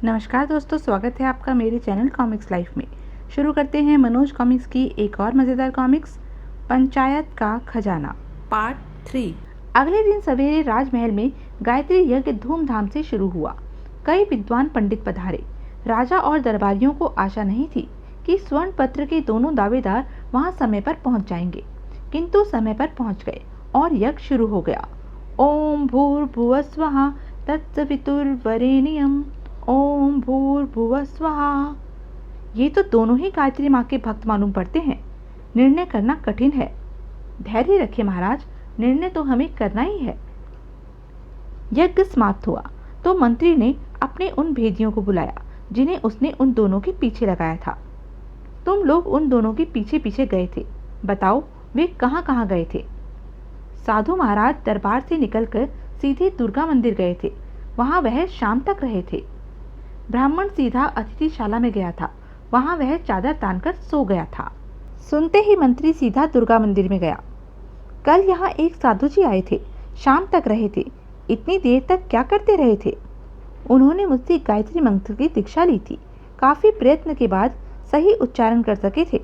नमस्कार दोस्तों, स्वागत है आपका मेरे चैनल कॉमिक्स लाइफ में। शुरू करते हैं मनोज कॉमिक्स की एक और मज़ेदार कॉमिक्स, पंचायत का खजाना पार्ट 3। अगले दिन सवेरे राजमहल में गायत्री यज्ञ धूमधाम से शुरू हुआ। कई विद्वान पंडित पधारे। राजा और दरबारियों को आशा नहीं थी कि स्वर्ण पत्र के दोनों दावेदार वहां समय पर पहुंच जाएंगे, किंतु समय पर पहुंच गए और यज्ञ शुरू हो गया। ओम भूर्भुवस्वः तत्सवितुर्वरेण्यम्, ओम भूर्भुवस्वः। ये तो दोनों ही गायत्री माँ के भक्त मालूम पड़ते हैं। निर्णय करना कठिन है। धैर्य रखिए महाराज, निर्णय तो हमें करना ही है। यज्ञ समाप्त हुआ तो मंत्री ने अपने उन भेदियों को बुलाया जिन्हें उसने उन दोनों के पीछे लगाया था। तुम लोग उन दोनों के पीछे पीछे गए थे, बताओ वे कहाँ कहाँ गए थे? साधु महाराज दरबार से निकलकर सीधे दुर्गा मंदिर गए थे। वहां वह शाम तक रहे थे। ब्राह्मण सीधा अतिथिशाला में गया था। वहां वह चादर तानकर सो गया था। सुनते ही मंत्री सीधा दुर्गा मंदिर में गया। कल यहाँ एक साधु जी आए थे, शाम तक रहे थे। इतनी देर तक क्या करते रहे थे? उन्होंने मुझसे गायत्री मंत्र की दीक्षा ली थी। काफी प्रयत्न के बाद सही उच्चारण कर सके थे।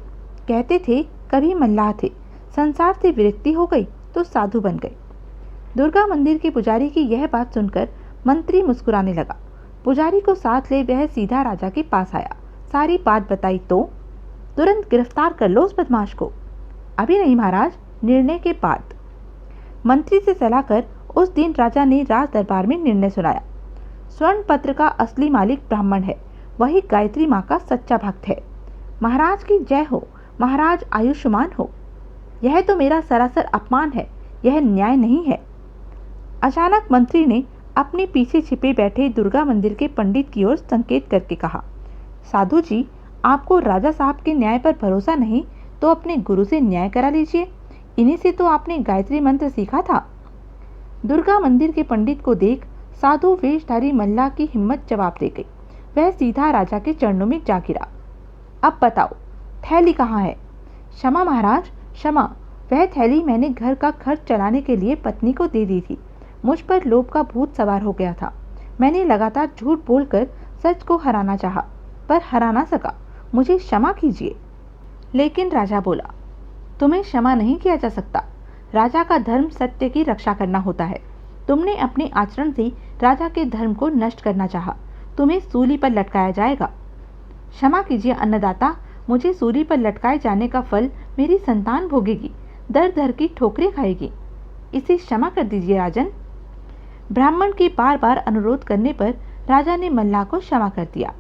कहते थे कभी मल्लाह थे, संसार से विरक्ति हो गई तो साधु बन गए। दुर्गा मंदिर के पुजारी की यह बात सुनकर मंत्री मुस्कुराने लगा। पुजारी को साथ ले वह सीधा राजा के पास आया। सारी बात बताई तो तुरंत गिरफ्तार कर लो उस बदमाश को। अभी नहीं महाराज, निर्णय के बाद। मंत्री से सलाह कर उस दिन राजा ने राज दरबार में निर्णय सुनाया। स्वर्ण पत्र का असली मालिक ब्राह्मण है, वही गायत्री माँ का सच्चा भक्त है। महाराज की जय हो, महाराज आयुष्मान हो। यह तो मेरा सरासर अपमान है, यह न्याय नहीं है। अचानक मंत्री ने अपने पीछे छिपे बैठे दुर्गा मंदिर के पंडित की ओर संकेत करके कहा, साधु जी, आपको राजा साहब के न्याय पर भरोसा नहीं तो अपने गुरु से न्याय करा लीजिए। इन्हीं से तो आपने गायत्री मंत्र सीखा था। दुर्गा मंदिर के पंडित को देख साधु वेशधारी मल्लाह की हिम्मत जवाब दे गई। वह सीधा राजा के चरणों में जा गिरा। अब बताओ, थैली कहाँ है? क्षमा महाराज, क्षमा। वह थैली मैंने घर का खर्च चलाने के लिए पत्नी को दे दी थी। मुझ पर लोभ का भूत सवार हो गया था। मैंने लगातार झूठ बोलकर सच को हराना चाहा, पर हरा ना सका। मुझे क्षमा कीजिए। लेकिन राजा बोला, तुम्हें क्षमा नहीं किया जा सकता। राजा का धर्म सत्य की रक्षा करना होता है। तुमने अपने आचरण से राजा के धर्म को नष्ट करना चाहा। तुम्हें सूली पर लटकाया जाएगा। क्षमा कीजिए अन्नदाता, मुझे सूली पर लटकाए जाने का फल मेरी संतान भोगेगी, दर दर की ठोकरें खाएगी। इसे क्षमा कर दीजिए राजन। ब्राह्मण के बार बार अनुरोध करने पर राजा ने मल्लाह को क्षमा कर दिया।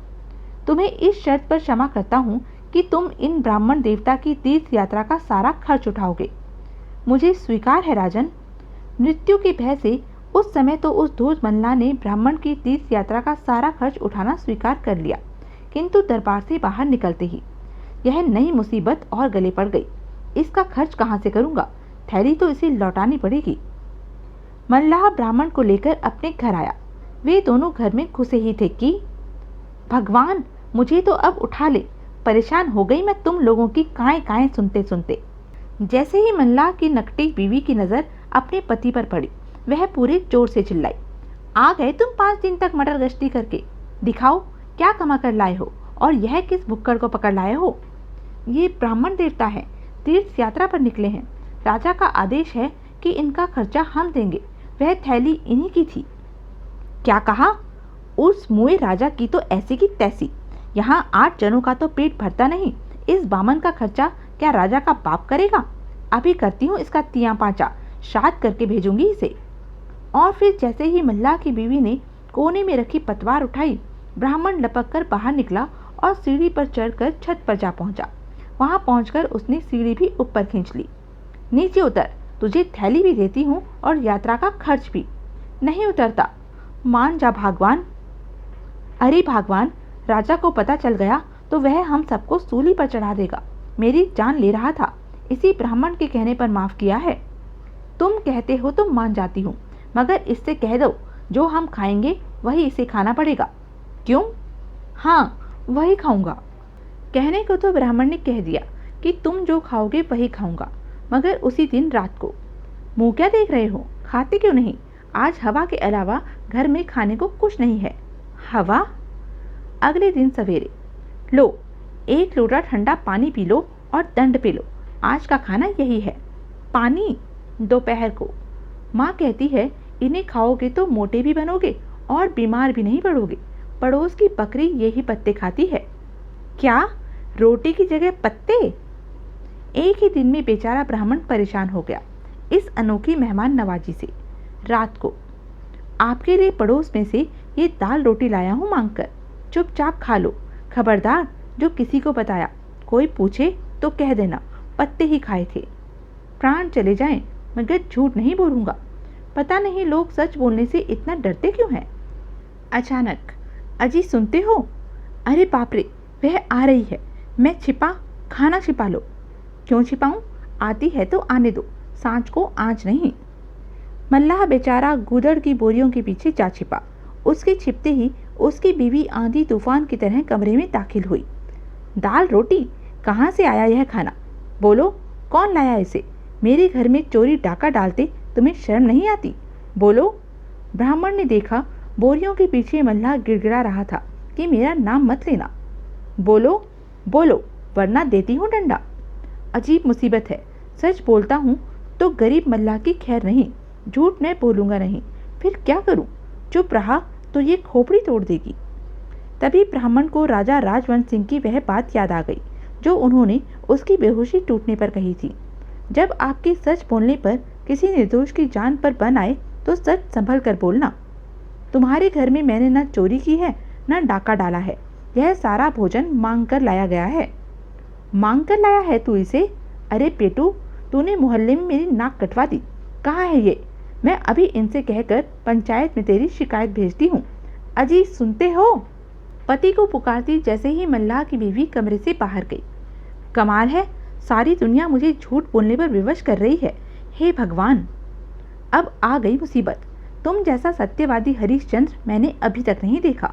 तुम्हें इस शर्त पर क्षमा करता हूँ कि तुम इन ब्राह्मण देवता की तीर्थ यात्रा का सारा खर्च उठाओगे। मुझे स्वीकार है राजन। मृत्यु के भय से उस समय तो उस धूर्त मल्लाह ने ब्राह्मण की तीर्थ यात्रा का सारा खर्च उठाना स्वीकार कर लिया, किंतु दरबार से बाहर निकलते ही यह नई मुसीबत और गले पड़ गई। इसका खर्च कहाँ से करूँगा? थैली तो इसे लौटानी पड़ेगी। मल्लाह ब्राह्मण को लेकर अपने घर आया। वे दोनों घर में घुसे ही थे कि भगवान, मुझे तो अब उठा ले। परेशान हो गई मैं तुम लोगों की काएं काएं सुनते सुनते। जैसे ही मल्लाह की नकटी बीवी की नजर अपने पति पर पड़ी, वह पूरे जोर से चिल्लाई, आ गए तुम 5 दिन तक मटर गश्ती करके। दिखाओ क्या कमा कर लाए हो, और यह किस भुक्कड़ को पकड़ लाए हो? ये ब्राह्मण देवता है, तीर्थ यात्रा पर निकले हैं। राजा का आदेश है कि इनका खर्चा हम देंगे। वह थैली इन्हीं की थी। क्या कहा? उस मुए राजा की तो ऐसी की तैसी। यहाँ 8 जनों का तो पेट भरता नहीं, इस बामन का खर्चा क्या राजा का बाप करेगा? अभी करती हूँ इसका तिया पांचा, श्राद्ध करके भेजूंगी इसे। और फिर जैसे ही मल्लाह की बीवी ने कोने में रखी पतवार उठाई, ब्राह्मण लपक कर बाहर निकला और सीढ़ी पर चढ़कर छत पर जा पहुंचा। वहां पहुंचकर उसने सीढ़ी भी ऊपर खींच ली। नीचे उतर, तुझे थैली भी देती हूँ और यात्रा का खर्च भी। नहीं उतरता। मान जा भगवान। अरे भगवान, राजा को पता चल गया तो वह हम सबको सूली पर चढ़ा देगा। मेरी जान ले रहा था, इसी ब्राह्मण के कहने पर माफ किया है। तुम कहते हो तो मान जाती हूँ, मगर इससे कह दो जो हम खाएंगे वही इसे खाना पड़ेगा। क्यों? हाँ, वही खाऊंगा। कहने को तो ब्राह्मण ने कह दिया कि तुम जो खाओगे वही खाऊंगा, मगर उसी दिन रात को। मुंह क्या देख रहे हो, खाते क्यों नहीं? आज हवा के अलावा घर में खाने को कुछ नहीं है। हवा? अगले दिन सवेरे, लो 1 लोटा ठंडा पानी पी लो और दंड पे लो, आज का खाना यही है। पानी। दोपहर को, माँ कहती है इन्हें खाओगे तो मोटे भी बनोगे और बीमार भी नहीं पड़ोगे। पड़ोस की बकरी यही पत्ते खाती है। क्या? रोटी की जगह पत्ते? एक ही दिन में बेचारा ब्राह्मण परेशान हो गया इस अनोखी मेहमान नवाजी से। रात को, आपके लिए पड़ोस में से ये दाल रोटी लाया हूँ मांगकर, चुपचाप खा लो। खबरदार, जो किसी को बताया, कोई पूछे तो कह देना पत्ते ही खाए थे। प्राण चले जाएं मगर झूठ नहीं बोलूँगा। पता नहीं लोग सच बोलने से इतना डरते क्यों हैं। अचानक, अजी सुनते हो? अरे बाप रे, वह आ रही है। मैं छिपा, खाना छिपा लो। क्यों छिपाऊं? आती है तो आने दो, सांझ को आँच नहीं। मल्लाह बेचारा गूदड़ की बोरियों के पीछे जा छिपा। उसके छिपते ही उसकी बीवी आंधी तूफान की तरह कमरे में दाखिल हुई। दाल रोटी, कहाँ से आया यह खाना? बोलो, कौन लाया इसे? मेरे घर में चोरी डाका डालते तुम्हें शर्म नहीं आती? बोलो। ब्राह्मण ने देखा बोरियों के पीछे मल्लाह गिड़गिड़ा रहा था कि मेरा नाम मत लेना। बोलो बोलो, वरना देती हूँ डंडा। अजीब मुसीबत है, सच बोलता हूँ तो गरीब मल्लाह की खैर नहीं, झूठ मैं बोलूँगा नहीं, फिर क्या करूँ? चुप रहा तो ये खोपड़ी तोड़ देगी। तभी ब्राह्मण को राजा राजवंश सिंह की वह बात याद आ गई जो उन्होंने उसकी बेहोशी टूटने पर कही थी। जब आपके सच बोलने पर किसी निर्दोष की जान पर बन आए तो सच संभल कर बोलना। तुम्हारे घर में मैंने न चोरी की है न डाका डाला है, यह सारा भोजन मांग कर लाया गया है। मांग कर लाया है तू इसे? अरे पेटू, तूने मोहल्ले में मेरी नाक कटवा दी। कहाँ है ये? मैं अभी इनसे कहकर पंचायत में तेरी शिकायत भेजती हूँ। अजी सुनते हो? पति को पुकारती जैसे ही मल्लाह की बीवी कमरे से बाहर गई। कमाल है, सारी दुनिया मुझे झूठ बोलने पर विवश कर रही है। हे भगवान, अब आ गई मुसीबत। तुम जैसा सत्यवादी हरिश्चंद्र मैंने अभी तक नहीं देखा।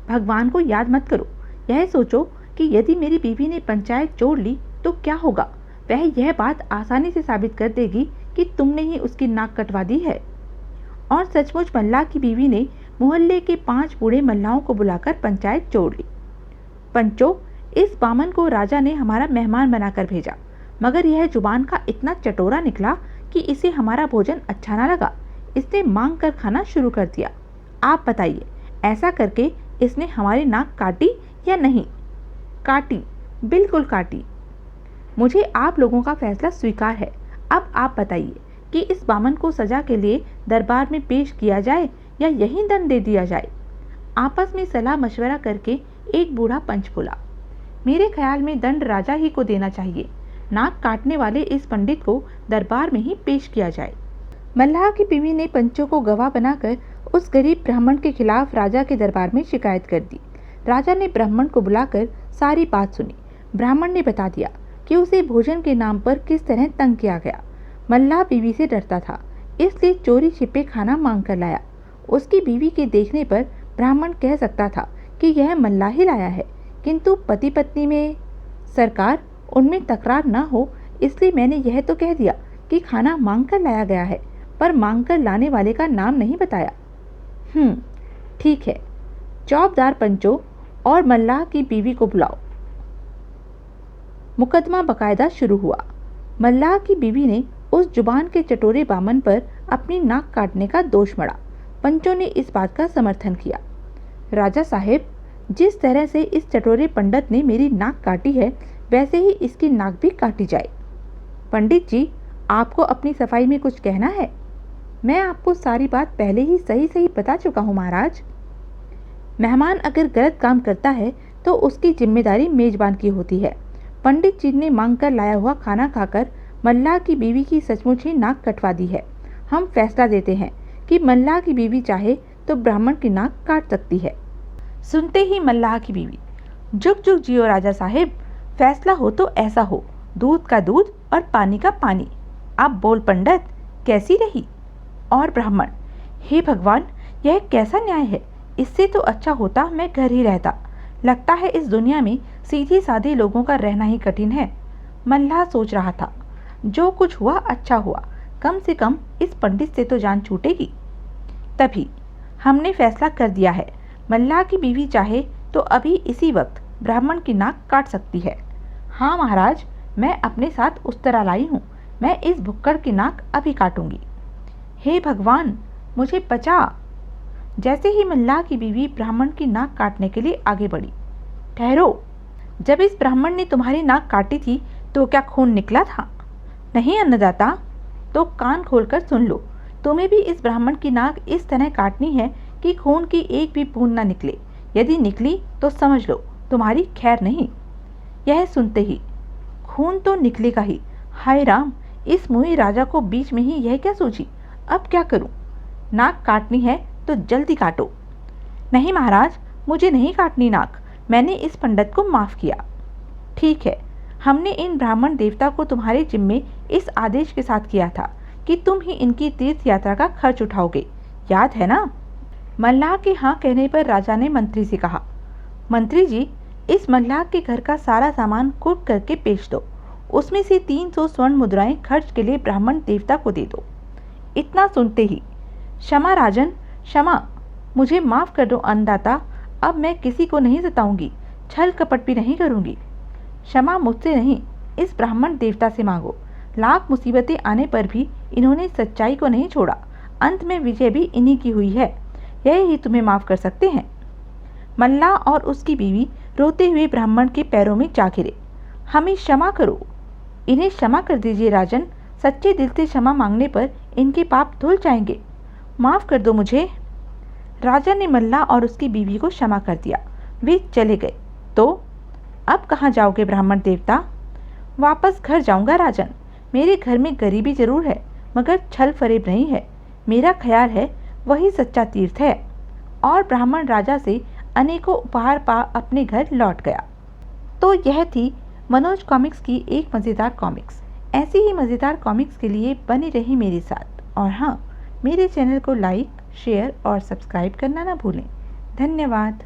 भगवान को याद मत करो, यह सोचो कि यदि मेरी बीवी ने पंचायत जोड़ ली तो क्या होगा। वह यह बात आसानी से साबित कर देगी कि तुमने ही उसकी नाक कटवा दी है। और सचमुच मल्लाह की बीवी ने मोहल्ले के 5 बूढ़े मल्लाहों को बुलाकर पंचायत जोड़ ली। पंचो, इस बामन को राजा ने हमारा मेहमान बनाकर भेजा, मगर यह जुबान का इतना चटोरा निकला कि इसे हमारा भोजन अच्छा ना लगा। इसने मांग कर खाना शुरू कर दिया। आप बताइए, ऐसा करके इसने हमारी नाक काटी या नहीं? काटी, बिल्कुल काटी। मुझे आप लोगों का फैसला स्वीकार है। अब आप बताइए कि इस बामन को सजा के लिए दरबार में पेश किया जाए या यहीं दंड दे दिया जाए। आपस में सलाह मशवरा करके एक बूढ़ा पंच बोला, मेरे ख्याल में दंड राजा ही को देना चाहिए। नाक काटने वाले इस पंडित को दरबार में ही पेश किया जाए। मल्लाह की बीवी ने पंचों को गवाह बनाकर उस गरीब ब्राह्मण के खिलाफ राजा के दरबार में शिकायत कर दी। राजा ने ब्राह्मण को बुलाकर सारी बात सुनी। ब्राह्मण ने बता दिया कि उसे भोजन के नाम पर किस तरह तंग किया गया। मल्लाह बीवी से डरता था, इसलिए चोरी छिपे खाना मांग कर लाया। उसकी बीवी के देखने पर ब्राह्मण कह सकता था कि यह मल्लाह ही लाया है, किंतु पति पत्नी में सरकार उनमें तकरार न हो, इसलिए मैंने यह तो कह दिया कि खाना मांग कर लाया गया है, पर मांग कर लाने वाले का नाम नहीं बताया। ठीक है, चौबदार पंचों और मल्लाह की बीवी को बुलाओ। मुकदमा बकायदा शुरू हुआ। मल्लाह की बीवी ने उस जुबान के चटोरे बामन पर अपनी नाक काटने का दोष मढ़ा। पंचों ने इस बात का समर्थन किया। राजा साहेब, जिस तरह से इस चटोरे पंडित ने मेरी नाक काटी है, वैसे ही इसकी नाक भी काटी जाए। पंडित जी, आपको अपनी सफाई में कुछ कहना है? मैं आपको सारी बात पहले ही सही सही बता चुका हूँ महाराज। मेहमान अगर गलत काम करता है तो उसकी जिम्मेदारी मेजबान की होती है। पंडित जी ने मांग कर लाया हुआ खाना खाकर मल्लाह की बीवी की सचमुच ही नाक कटवा दी है। हम फैसला देते हैं कि मल्लाह की बीवी चाहे तो ब्राह्मण की नाक काट सकती है। सुनते ही मल्लाह की बीवी, जुग जुग जियो राजा साहेब, फैसला हो तो ऐसा हो, दूध का दूध और पानी का पानी। अब बोल पंडित, कैसी रही? और ब्राह्मण, हे भगवान, यह कैसा न्याय है? इससे तो अच्छा होता मैं घर ही रहता। लगता है इस दुनिया में सीधे साधे लोगों का रहना ही कठिन है। मल्लाह सोच रहा था, जो कुछ हुआ अच्छा हुआ, कम से कम इस पंडित से तो जान छूटेगी। तभी हमने फैसला कर दिया है, मल्लाह की बीवी चाहे तो अभी इसी वक्त ब्राह्मण की नाक काट सकती है। हाँ महाराज, मैं अपने साथ उस्तरा लाई हूँ, मैं इस भुक्कड़ की नाक अभी काटूंगी। हे भगवान, मुझे बचा। जैसे ही मल्लाह की बीवी ब्राह्मण की नाक काटने के लिए आगे बढ़ी। ठहरो, जब इस ब्राह्मण ने तुम्हारी नाक काटी थी तो क्या खून निकला था? नहीं अन्नदाता। तो कान खोलकर सुन लो, तुम्हें भी इस ब्राह्मण की नाक इस तरह काटनी है कि खून की एक भी बूंद न निकले। यदि निकली तो समझ लो तुम्हारी खैर नहीं। यह सुनते ही खून तो निकलेगा ही। हाय राम, इस मुई राजा को बीच में ही यह क्या सूझी? अब क्या करूं? नाक काटनी है तो जल्दी काटो। नहीं महाराज, मुझे नहीं काटनी नाक, मैंने इस पंडित को माफ किया। ठीक है, हमने इन ब्राह्मण देवता को तुम्हारे जिम्मे इस आदेश के साथ किया था कि तुम ही इनकी तीर्थ यात्रा का खर्च उठाओगे, याद है ना? मल्लाह के हाँ कहने पर राजा ने मंत्री से कहा, मंत्री जी, इस मल्लाह के घर का सारा सामान कुट करके बेच दो, उसमें से 300 स्वर्ण मुद्राएं खर्च के लिए ब्राह्मण देवता को दे दो। इतना सुनते ही, क्षमा राजन, क्षमा, मुझे माफ कर दो अन्नदाता, अब मैं किसी को नहीं सताऊंगी, छल कपट भी नहीं करूंगी। क्षमा मुझसे नहीं, इस ब्राह्मण देवता से मांगो। लाख मुसीबतें आने पर भी इन्होंने सच्चाई को नहीं छोड़ा, अंत में विजय भी इन्हीं की हुई है, यही ही तुम्हें माफ कर सकते हैं। मल्लाह और उसकी बीवी रोते हुए ब्राह्मण के पैरों में जा गिरे। हमें क्षमा करो, इन्हें क्षमा कर दीजिए राजन, सच्चे दिल से क्षमा मांगने पर इनके पाप धुल जाएंगे, माफ कर दो मुझे। राजा ने मल्लाह और उसकी बीवी को क्षमा कर दिया, वे चले गए। तो अब कहाँ जाओगे ब्राह्मण देवता? वापस घर जाऊंगा राजन, मेरे घर में गरीबी जरूर है मगर छल फरेब नहीं है, मेरा ख्याल है वही सच्चा तीर्थ है। और ब्राह्मण राजा से अनेकों उपहार पा अपने घर लौट गया। तो यह थी मनोज कॉमिक्स की एक मज़ेदार कॉमिक्स। ऐसी ही मज़ेदार कॉमिक्स के लिए बने रही मेरे साथ, और हाँ, मेरे चैनल को लाइक, शेयर और सब्सक्राइब करना ना भूलें। धन्यवाद।